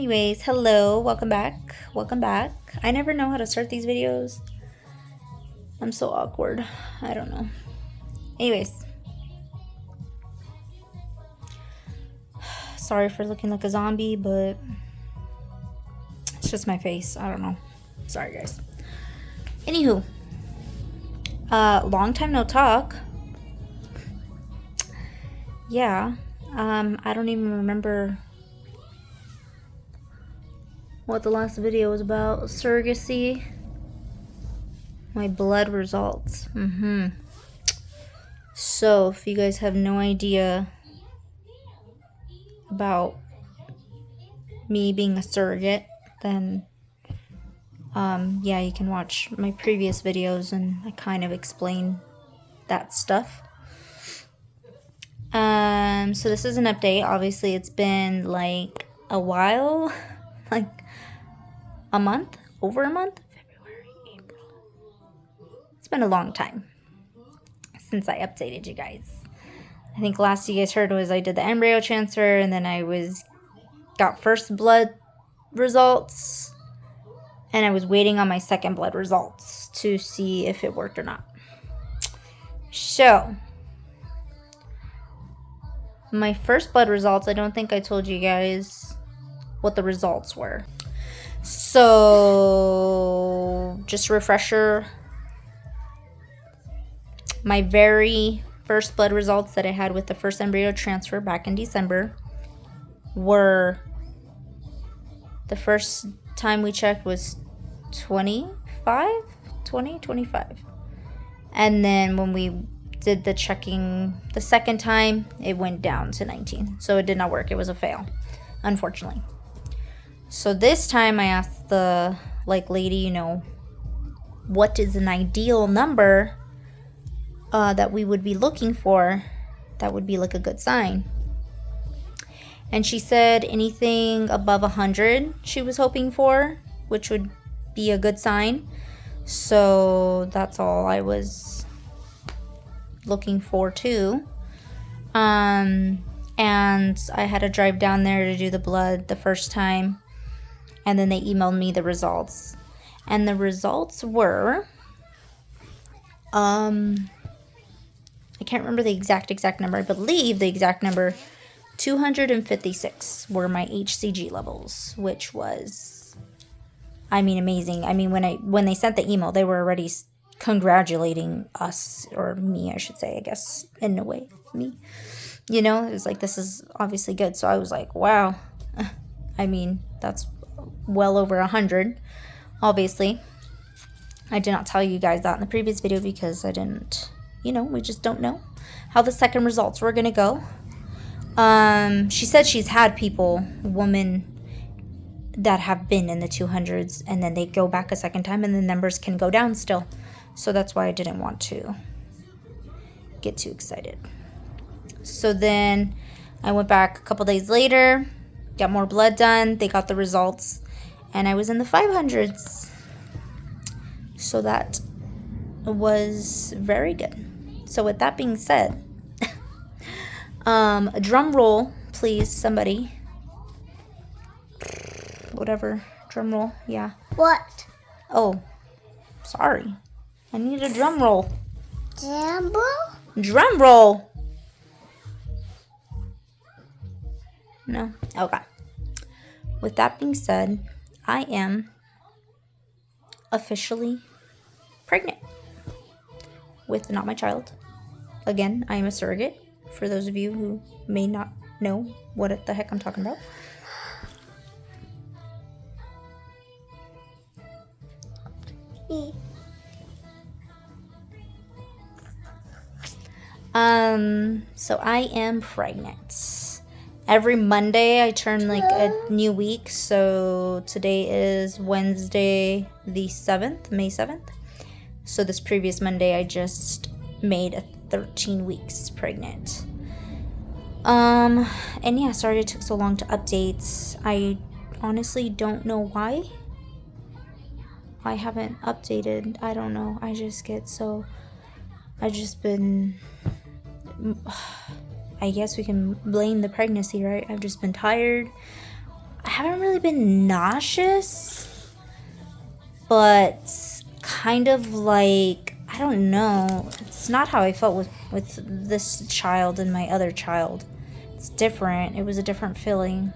Anyways, hello, welcome back. Welcome back. I never know how to start these videos. I'm so awkward. I don't know. Anyways. Sorry for looking like a zombie, but it's just my face. I don't know. Sorry, guys. Anywho. Long time no talk. Yeah. I don't even remember what the last video was about. Surrogacy. My blood results. So, if you guys have no idea about me being a surrogate, then yeah, you can watch my previous videos and I kind of explain that stuff. So this is an update. Obviously it's been like a while, like a month, over a month, February, April. It's been a long time since I updated you guys. I think last you guys heard was I did the embryo transfer, and then I got first blood results, and I was waiting on my second blood results to see if it worked or not. So my first blood results, I don't think I told you guys what the results were. So just a refresher, my very first blood results that I had with the first embryo transfer back in December were, the first time we checked was 25. And then when we did the checking the second time, it went down to 19. So it did not work. It was a fail, unfortunately. So this time I asked the lady, what is an ideal number that we would be looking for that would be like a good sign. And she said anything above 100 she was hoping for, which would be a good sign. So that's all I was looking for too. And I had to drive down there to do the blood the first time, and then they emailed me the results. And the results were, I can't remember the exact number. I believe the exact number, 256 were my HCG levels, which was, amazing. When they sent the email, they were already congratulating us, or me, I should say, I guess, in a way, me. It was like, this is obviously good. So I was like, wow. That's well over 100, obviously. I did not tell you guys that in the previous video because I didn't, we just don't know how the second results were going to go. She said she's had women that have been in the 200s, and then they go back a second time and the numbers can go down still. So that's why I didn't want to get too excited. So then I went back a couple days later, got more blood done. They got the results, and I was in the 500s. So that was very good. So with that being said, a drum roll, please, somebody. Whatever, drum roll, yeah. What? Oh, sorry. I need a drum roll. Drum roll? Drum roll. No? Okay. With that being said, I am officially pregnant with not my child. Again, I am a surrogate, for those of you who may not know what the heck I'm talking about. So I am pregnant. Every Monday I turn like a new week. So today is Wednesday the 7th, May 7th. So this previous Monday I just made 13 weeks pregnant. And yeah, sorry it took so long to update. I honestly don't know why I haven't updated. I don't know. I guess we can blame the pregnancy, right? I've just been tired. I haven't really been nauseous, but kind of like, I don't know. It's not how I felt with this child and my other child. It's different. It was a different feeling.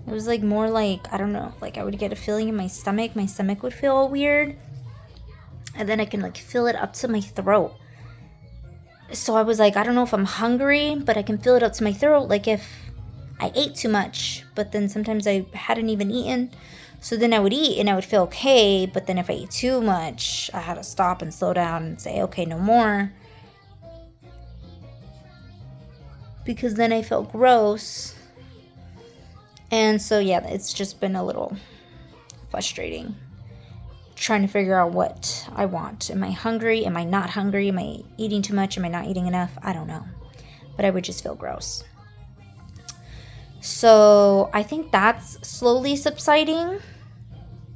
It was like more like, I don't know, like I would get a feeling in my stomach. My stomach would feel weird. And then I can like feel it up to my throat. So I was like, I don't know if I'm hungry, but I can feel it up to my throat. Like if I ate too much, but then sometimes I hadn't even eaten. So then I would eat and I would feel okay. But then if I ate too much, I had to stop and slow down and say, okay, no more. Because then I felt gross. And so, yeah, it's just been a little frustrating. Trying to figure out what I want. Am I hungry? Am I not hungry? Am I eating too much? Am I not eating enough? I don't know. But I would just feel gross. So I think that's slowly subsiding.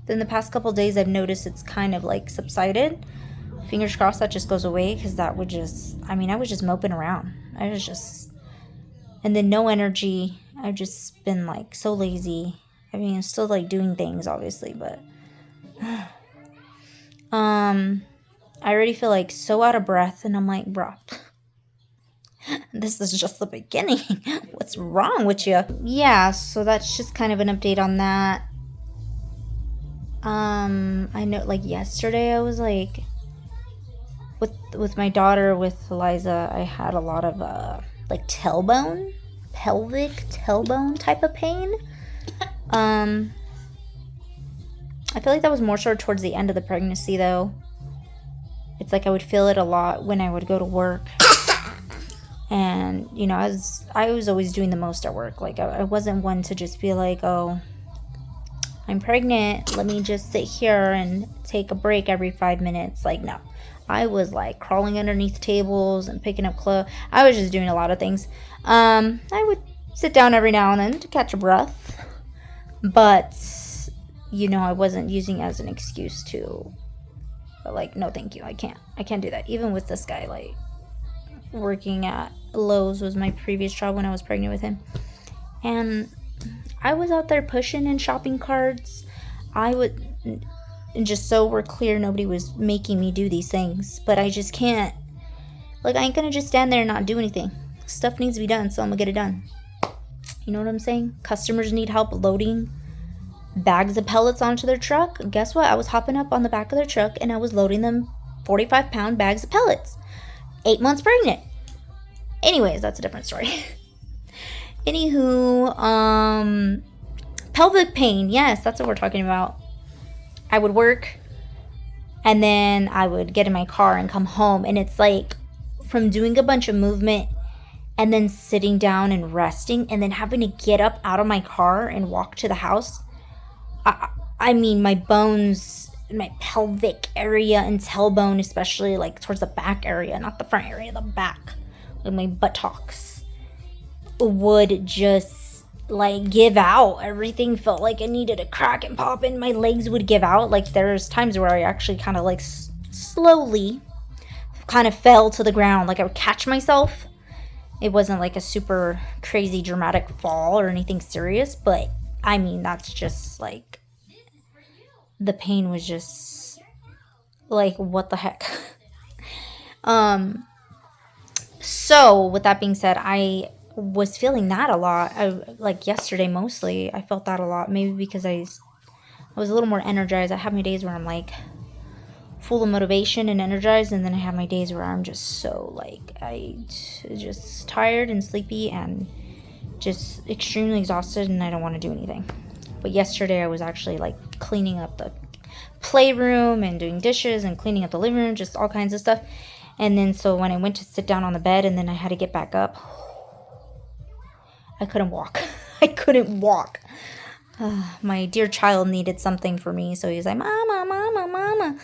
Then the past couple days I've noticed it's kind of like subsided. Fingers crossed that just goes away, because that would just, I was just moping around. And then no energy. I've just been like so lazy. I'm still like doing things obviously, but I already feel like so out of breath, and I'm like, bro, this is just the beginning. What's wrong with you? Yeah, so that's just kind of an update on that. I know like yesterday I was like with my daughter, with Eliza, I had a lot of like pelvic tailbone type of pain. I feel like that was more so towards the end of the pregnancy though. It's like I would feel it a lot when I would go to work. And, I was always doing the most at work. Like, I wasn't one to just be like, oh, I'm pregnant. Let me just sit here and take a break every 5 minutes. Like, no. I was, like, crawling underneath tables and picking up clothes. I was just doing a lot of things. I would sit down every now and then to catch a breath. But, I wasn't using it as an excuse to, like, no, thank you. I can't do that. Even with this guy, like, working at Lowe's was my previous job when I was pregnant with him. And I was out there pushing in shopping carts. And just so we're clear, nobody was making me do these things. But I just can't. Like, I ain't gonna just stand there and not do anything. Stuff needs to be done, so I'm gonna get it done. You know what I'm saying? Customers need help loading bags of pellets onto their truck. Guess what? I was hopping up on the back of their truck and I was loading them 45-pound bags of pellets. 8 months pregnant. Anyways, that's a different story. Anywho, pelvic pain. Yes, that's what we're talking about. I would work and then I would get in my car and come home, and it's like from doing a bunch of movement and then sitting down and resting and then having to get up out of my car and walk to the house. My bones, my pelvic area and tailbone, especially like towards the back area, not the front area, the back, like my buttocks, would just like give out. Everything felt like it needed a crack and pop, and my legs would give out. Like there's times where I actually kind of like slowly kind of fell to the ground. Like I would catch myself. It wasn't like a super crazy dramatic fall or anything serious, but that's just like, the pain was just like, what the heck. So with that being said, I was feeling that a lot. Like yesterday mostly, I felt that a lot. Maybe because I was a little more energized. I have my days where I'm like full of motivation and energized, and then I have my days where I'm just so like, just tired and sleepy and just extremely exhausted, and I don't want to do anything. But yesterday I was actually like cleaning up the playroom and doing dishes and cleaning up the living room, just all kinds of stuff. And then so when I went to sit down on the bed and then I had to get back up, I couldn't walk. My dear child needed something for me, so he was like, mama, mama, mama.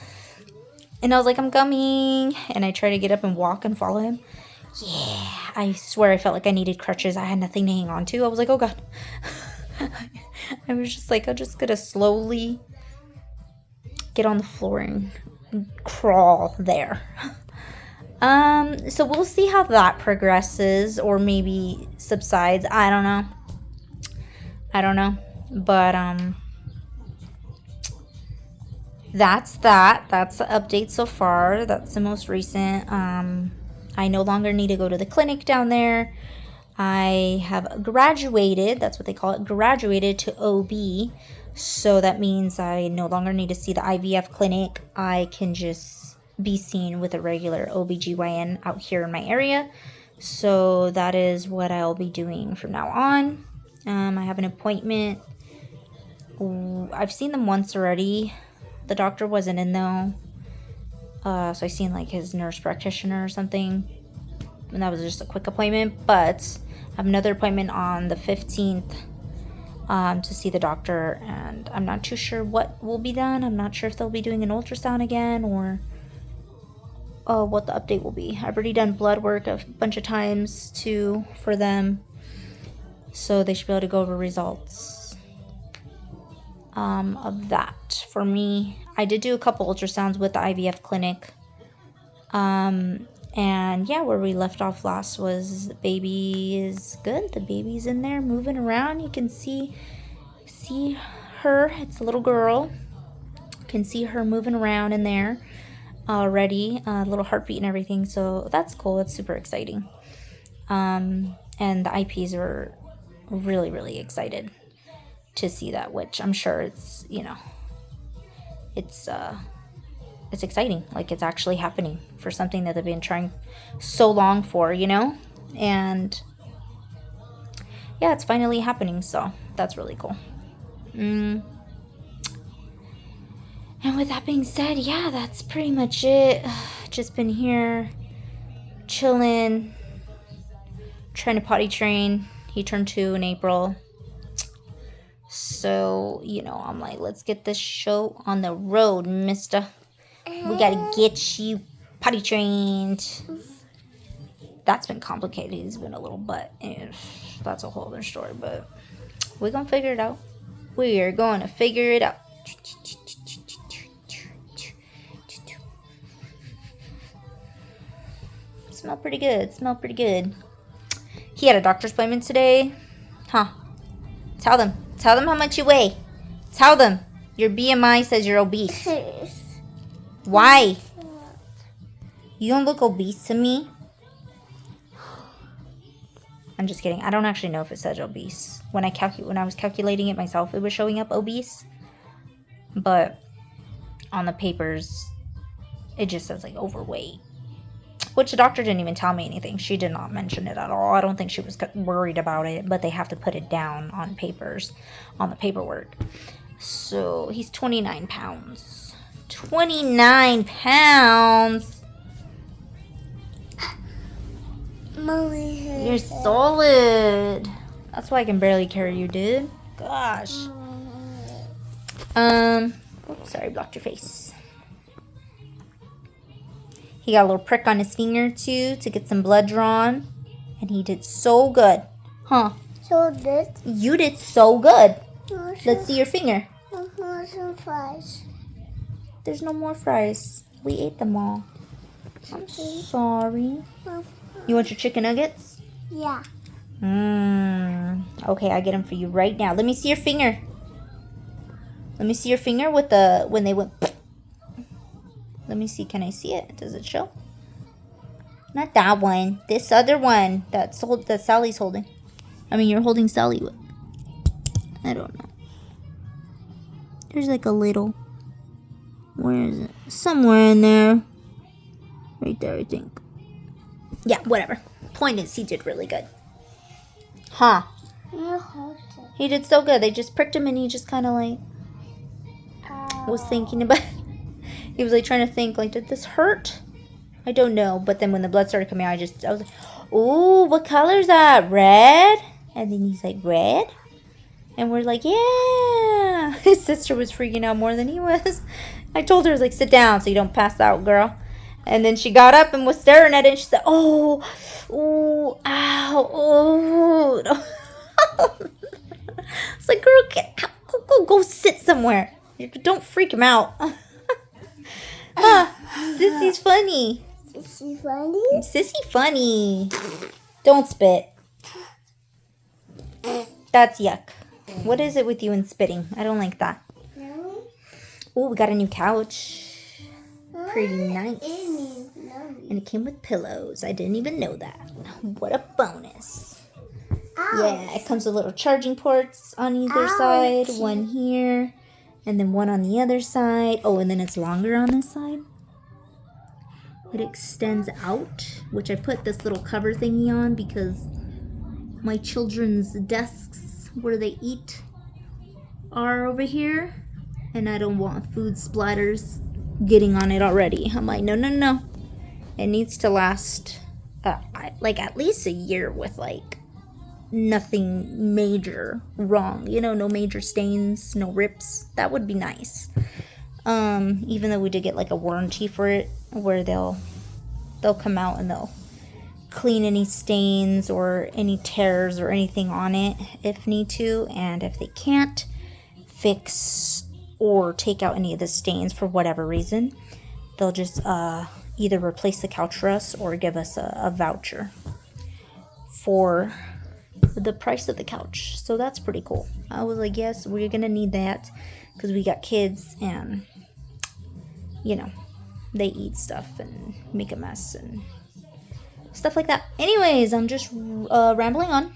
And I was like, I'm coming. And I tried to get up and walk and follow him. Yeah, I swear I felt like I needed crutches. I had nothing to hang on to. I was like, oh God. I was just like, I'm just going to slowly get on the floor and crawl there. So we'll see how that progresses or maybe subsides. I don't know. But that's that. That's the update so far. That's the most recent. I no longer need to go to the clinic down there. I have graduated, that's what they call it, graduated to OB. So that means I no longer need to see the IVF clinic. I can just be seen with a regular OBGYN out here in my area. So that is what I'll be doing from now on. I have an appointment. I've seen them once already. The doctor wasn't in though. So I seen like his nurse practitioner or something. And that was just a quick appointment. But I have another appointment on the 15th to see the doctor. And I'm not too sure what will be done. I'm not sure if they'll be doing an ultrasound again or what the update will be. I've already done blood work a bunch of times too for them. So they should be able to go over results of that. For me, I did do a couple ultrasounds with the IVF clinic. And yeah, where we left off last was the baby is good. The baby's in there moving around. You can see her. It's a little girl. You can see her moving around in there already. A little heartbeat and everything. So that's cool. It's super exciting. And the IPs are really, really excited to see that, which I'm sure it's, it's exciting. Like it's actually happening for something that they've been trying so long for, and yeah, it's finally happening. So that's really cool. And with that being said, yeah, that's pretty much it. Just been here chilling, trying to potty train. He turned 2 in April. So, I'm like, let's get this show on the road, mister. We gotta get you potty trained. That's been complicated. He's been a little butt. And that's a whole other story, but we're gonna figure it out. We are going to figure it out. Smell pretty good. He had a doctor's appointment today. Huh. Tell them how much you weigh. Tell them your BMI says you're obese. Why? You don't look obese to me. I'm just kidding. I don't actually know if it says obese. When I was calculating it myself, it was showing up obese. But on the papers, it just says like overweight. Which the doctor didn't even tell me anything. She did not mention it at all. I don't think she was worried about it, but they have to put it down on papers, on the paperwork. So he's 29 pounds. 29 pounds! Mommy, You're solid. That's why I can barely carry you, dude. Gosh. Oops, sorry, blocked your face. He got a little prick on his finger too to get some blood drawn, and he did so good, huh? So good. You did so good. Let's see your finger. Some fries. There's no more fries. We ate them all. I'm sorry. You want your chicken nuggets? Yeah. Okay, I get them for you right now. Let me see your finger. Let me see your finger with when they went. Let me see. Can I see it? Does it show? Not that one. This other one that Sally's holding. I mean, you're holding Sally with. I don't know. There's like a little. Where is it? Somewhere in there. Right there, I think. Yeah, whatever. Point is, he did really good. Huh? He did so good. They just pricked him and he just kind of like was thinking about it. He was like trying to think, like, did this hurt? I don't know. But then when the blood started coming out, I was like, ooh, what color is that? Red? And then he's like, red? And we're like, yeah. His sister was freaking out more than he was. I told her, I was like, sit down so you don't pass out, girl. And then she got up and was staring at it. And she said, oh, ow, oh. It's like, girl, go sit somewhere. Don't freak him out. Sissy's funny. Sissy funny? Sissy funny. Don't spit. That's yuck. What is it with you and spitting? I don't like that. No. Oh, we got a new couch. Pretty nice. No. And it came with pillows. I didn't even know that. What a bonus. Yeah, it comes with little charging ports on either side. One here, and then one on the other side. Oh, and then it's longer on this side. It extends out, which I put this little cover thingy on because my children's desks where they eat are over here, and I don't want food splatters getting on it already. I'm like, no, no, no. It needs to last like at least a year with like nothing major wrong. You know, no major stains, no rips. That would be nice. Even though we did get like a warranty for it where they'll come out and they'll clean any stains or any tears or anything on it if need to, and if they can't fix or take out any of the stains for whatever reason, they'll just either replace the couch for us or give us a voucher for the price of the couch. So that's pretty cool. I was like, yes, we're gonna need that because we got kids and you know they eat stuff and make a mess and stuff like that. Anyways, I'm just rambling on.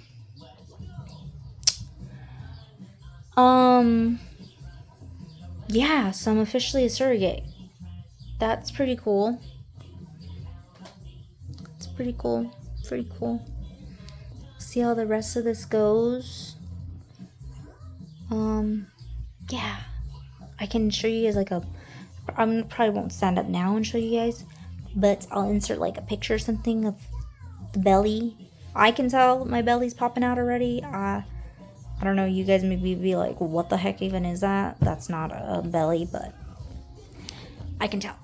Yeah, so I'm officially a surrogate. That's pretty cool. It's pretty cool. Pretty cool. See how the rest of this goes. Yeah. I can show you guys like I probably won't stand up now and show you guys, but I'll insert like a picture or something of the belly. I can tell my belly's popping out already. I don't know, you guys maybe be like, what the heck even is that? That's not a belly, but I can tell.